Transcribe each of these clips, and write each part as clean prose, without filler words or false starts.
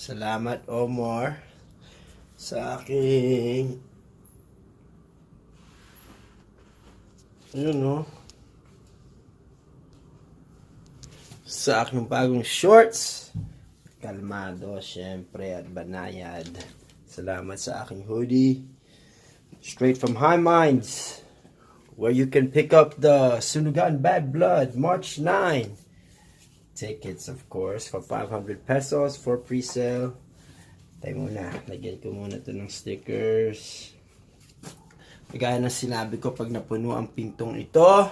Salamat, Omar, sa aking sa aking bagong shorts. Kalmado, syempre, at banayad. Salamat sa aking hoodie. Straight from High Minds, where you can pick up the Sunugan Bad Blood March 9 tickets, of course, for 500 pesos for pre-sale. Tayo muna, lagyan ko muna ito ng stickers. Gaya ng sinabi ko, pag napuno ang pintong ito,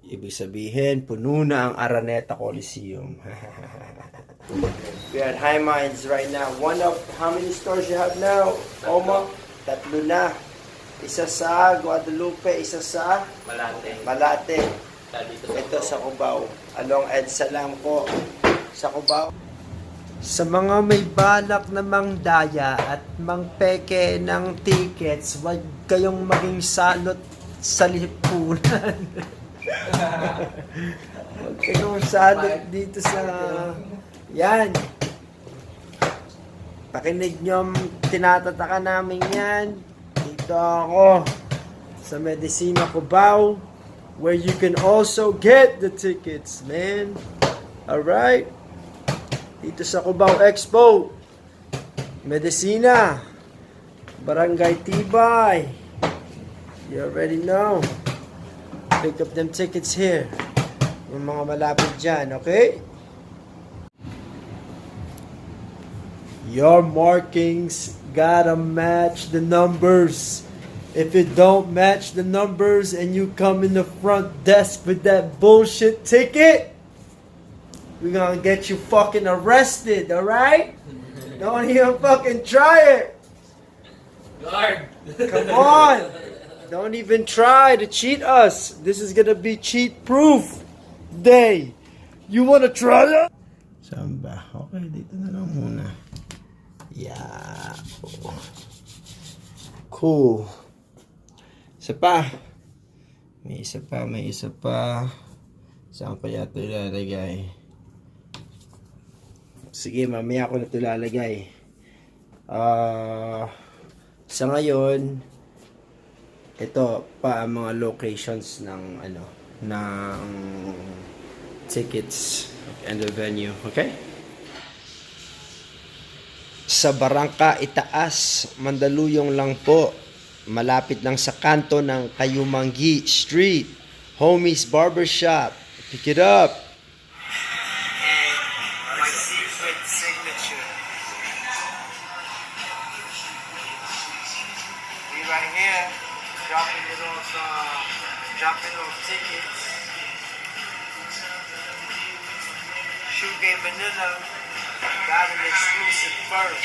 ibig sabihin, puno na ang Araneta Coliseum. We're at High Minds right now. One of, how many stores you have now, Oma? Tatlo na. Isa sa Guadalupe, isa sa Malate. Ito sa Cubao. Along EDSA lang po sa Cubao. Sa mga may balak na mangdaya at mangpeke ng tickets, huwag kayong maging salot sa lipunan. Huwag kayong salot dito sa... Yan. Pakinig nyo, tinatataka namin yan. Dito ako sa Medicina Cubao, where you can also get the tickets, man. Alright? Dito sa Cubao Expo, Medicina, Barangay Tibay. You already know. Pick up them tickets here. Yung mga malapit dyan, okay? Your markings gotta match the numbers. If it don't match the numbers and you come in the front desk with that bullshit ticket, we're gonna get you fucking arrested, alright? Don't even fucking try it. Guard! Come on. Don't even try to cheat us. This is gonna be cheat-proof day. You wanna try that? Saan ba? Okay, dito na lang muna. Yeah. Cool. Isa pa. May isa pa. Saan kaya ito ilalagay? Sige, mamaya ako na ito lalagay. Sa ngayon, ito pa ang mga locations ng ng tickets and the venue, okay? Sa Barangka Itaas, Mandaluyong lang po. Malapit lang sa kanto ng Kayumanggi Street. Homies Barbershop. Pick it up. My secret signature. We right here, dropping off tickets. Shoegame Manila got an exclusive first.